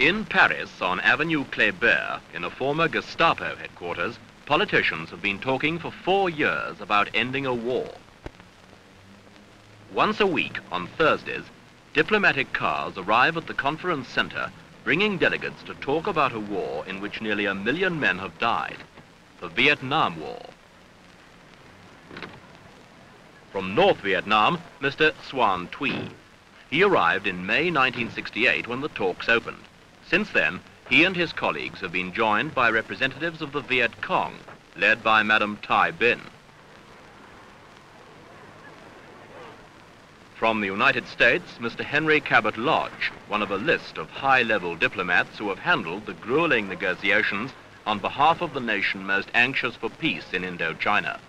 In Paris, on Avenue Kléber, in a former Gestapo headquarters, politicians have been talking for 4 years about ending a war. Once a week, on Thursdays, diplomatic cars arrive at the conference center, bringing delegates to talk about a war in which nearly 1 million men have died, the Vietnam War. From North Vietnam, Mr. Xuan Thuy. He arrived in May 1968 when the talks opened. Since then, he and his colleagues have been joined by representatives of the Viet Cong, led by Madam Thai Binh. From the United States, Mr. Henry Cabot Lodge, one of a list of high-level diplomats who have handled the grueling negotiations on behalf of the nation most anxious for peace in Indochina.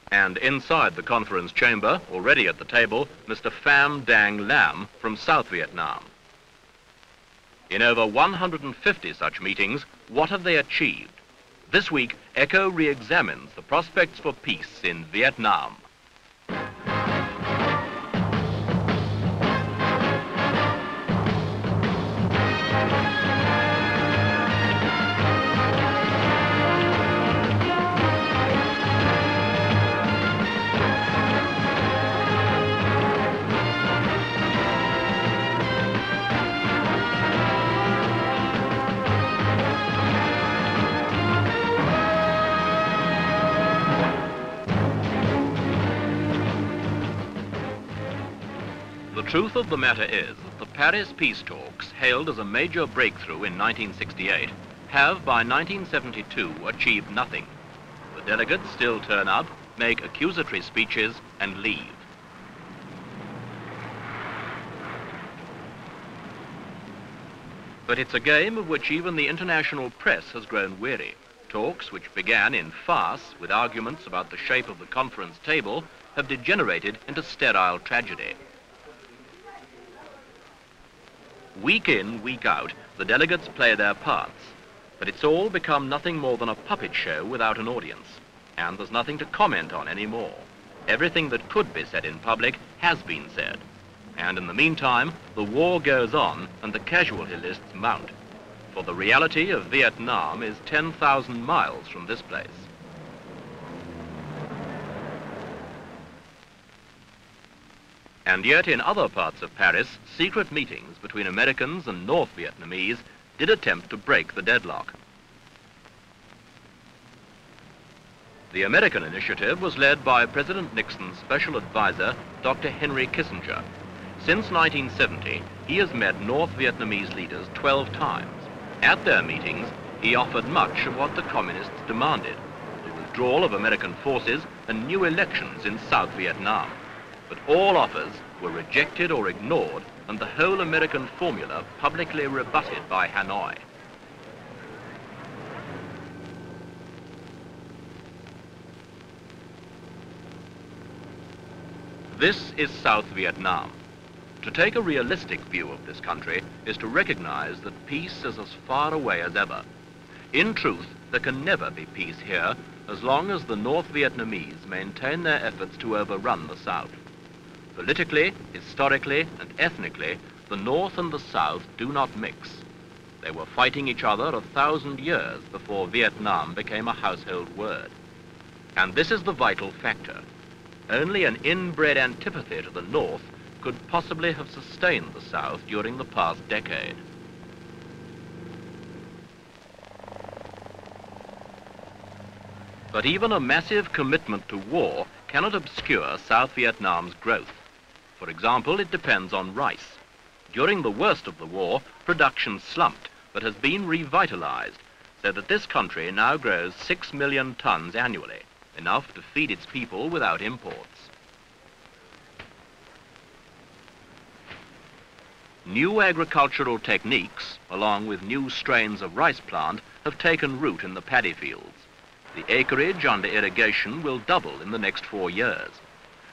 And inside the conference chamber, already at the table, Mr. Pham Dang Lam from South Vietnam. In over 150 such meetings, what have they achieved? This week, ECHO re-examines the prospects for peace in Vietnam. The truth of the matter is that the Paris peace talks, hailed as a major breakthrough in 1968, have by 1972 achieved nothing. The delegates still turn up, make accusatory speeches, and leave. But it's a game of which even the international press has grown weary. Talks which began in farce with arguments about the shape of the conference table have degenerated into sterile tragedy. Week in, week out, the delegates play their parts, but it's all become nothing more than a puppet show without an audience, and there's nothing to comment on anymore. Everything that could be said in public has been said, and in the meantime, the war goes on and the casualty lists mount, for the reality of Vietnam is 10,000 miles from this place. And yet in other parts of Paris, secret meetings between Americans and North Vietnamese did attempt to break the deadlock. The American initiative was led by President Nixon's special advisor, Dr. Henry Kissinger. Since 1970, he has met North Vietnamese leaders 12 times. At their meetings, he offered much of what the communists demanded, the withdrawal of American forces and new elections in South Vietnam. But all offers were rejected or ignored, and the whole American formula publicly rebutted by Hanoi. This is South Vietnam. To take a realistic view of this country is to recognize that peace is as far away as ever. In truth, there can never be peace here as long as the North Vietnamese maintain their efforts to overrun the South. Politically, historically, and ethnically, the North and the South do not mix. They were fighting each other 1,000 years before Vietnam became a household word. And this is the vital factor. Only an inbred antipathy to the North could possibly have sustained the South during the past decade. But even a massive commitment to war cannot obscure South Vietnam's growth. For example, it depends on rice. During the worst of the war, production slumped, but has been revitalized, so that this country now grows 6 million tons annually, enough to feed its people without imports. New agricultural techniques, along with new strains of rice plant, have taken root in the paddy fields. The acreage under irrigation will double in the next 4 years.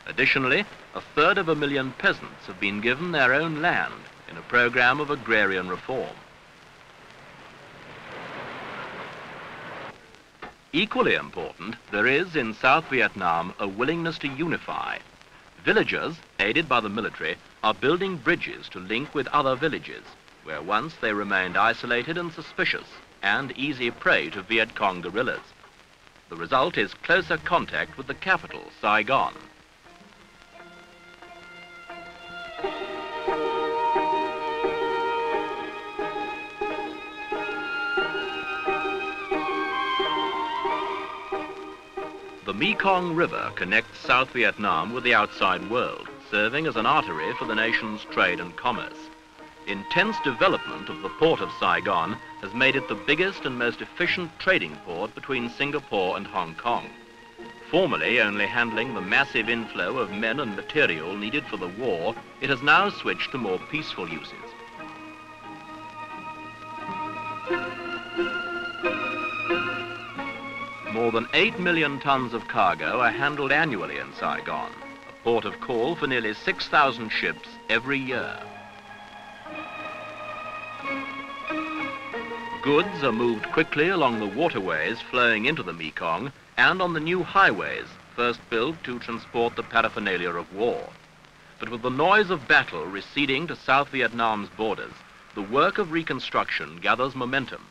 Additionally, 1/3 peasants have been given their own land in a program of agrarian reform. Equally important, there is in South Vietnam a willingness to unify. Villagers, aided by the military, are building bridges to link with other villages, where once they remained isolated and suspicious, and easy prey to Viet Cong guerrillas. The result is closer contact with the capital, Saigon. The Mekong River connects South Vietnam with the outside world, serving as an artery for the nation's trade and commerce. Intense development of the port of Saigon has made it the biggest and most efficient trading port between Singapore and Hong Kong. Formerly only handling the massive inflow of men and material needed for the war, it has now switched to more peaceful uses. More than 8 million tons of cargo are handled annually in Saigon, a port of call for nearly 6,000 ships every year. Goods are moved quickly along the waterways flowing into the Mekong and on the new highways, first built to transport the paraphernalia of war. But with the noise of battle receding to South Vietnam's borders, the work of reconstruction gathers momentum.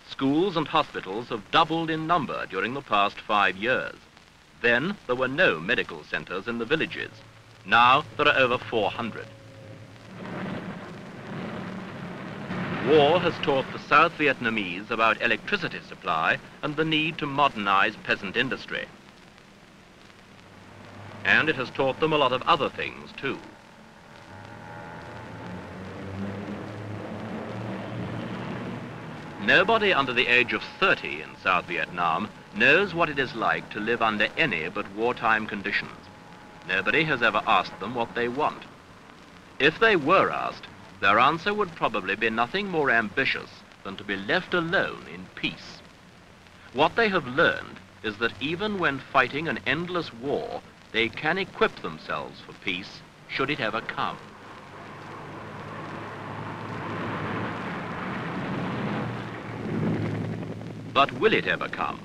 Schools and hospitals have doubled in number during the past 5 years. Then there were no medical centers in the villages. Now there are over 400. War has taught the South Vietnamese about electricity supply and the need to modernize peasant industry. And it has taught them a lot of other things too. Nobody under the age of 30 in South Vietnam knows what it is like to live under any but wartime conditions. Nobody has ever asked them what they want. If they were asked, their answer would probably be nothing more ambitious than to be left alone in peace. What they have learned is that even when fighting an endless war, they can equip themselves for peace, should it ever come. But will it ever come?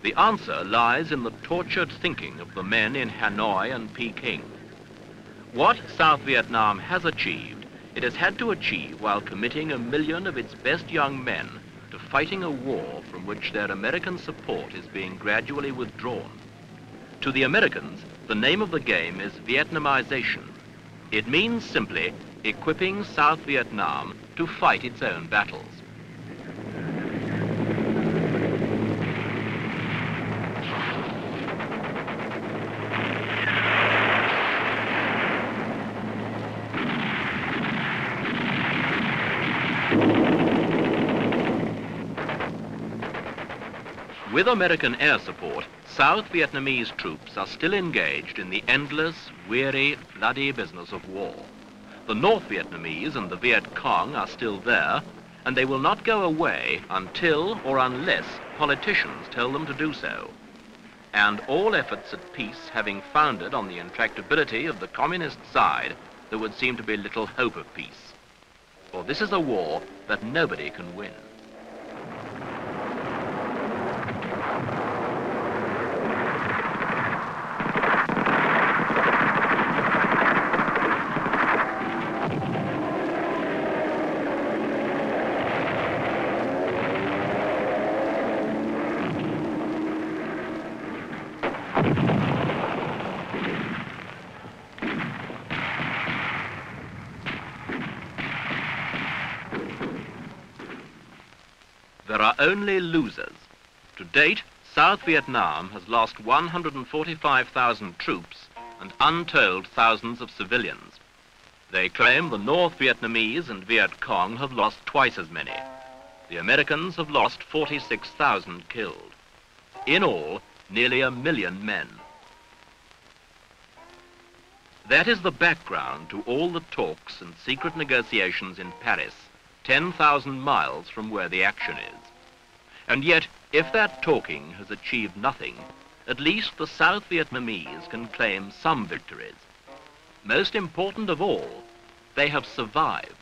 The answer lies in the tortured thinking of the men in Hanoi and Peking. What South Vietnam has achieved, it has had to achieve while committing 1 million of its best young men to fighting a war from which their American support is being gradually withdrawn. To the Americans, the name of the game is Vietnamization. It means simply equipping South Vietnam to fight its own battles. With American air support, South Vietnamese troops are still engaged in the endless, weary, bloody business of war. The North Vietnamese and the Viet Cong are still there, and they will not go away until or unless politicians tell them to do so. And all efforts at peace having founded on the intractability of the communist side, there would seem to be little hope of peace. For this is a war that nobody can win. There are only losers. To date, South Vietnam has lost 145,000 troops and untold thousands of civilians. They claim the North Vietnamese and Viet Cong have lost twice as many. The Americans have lost 46,000 killed. In all, nearly 1 million men. That is the background to all the talks and secret negotiations in Paris, 10,000 miles from where the action is. And yet, if that talking has achieved nothing, at least the South Vietnamese can claim some victories. Most important of all, they have survived.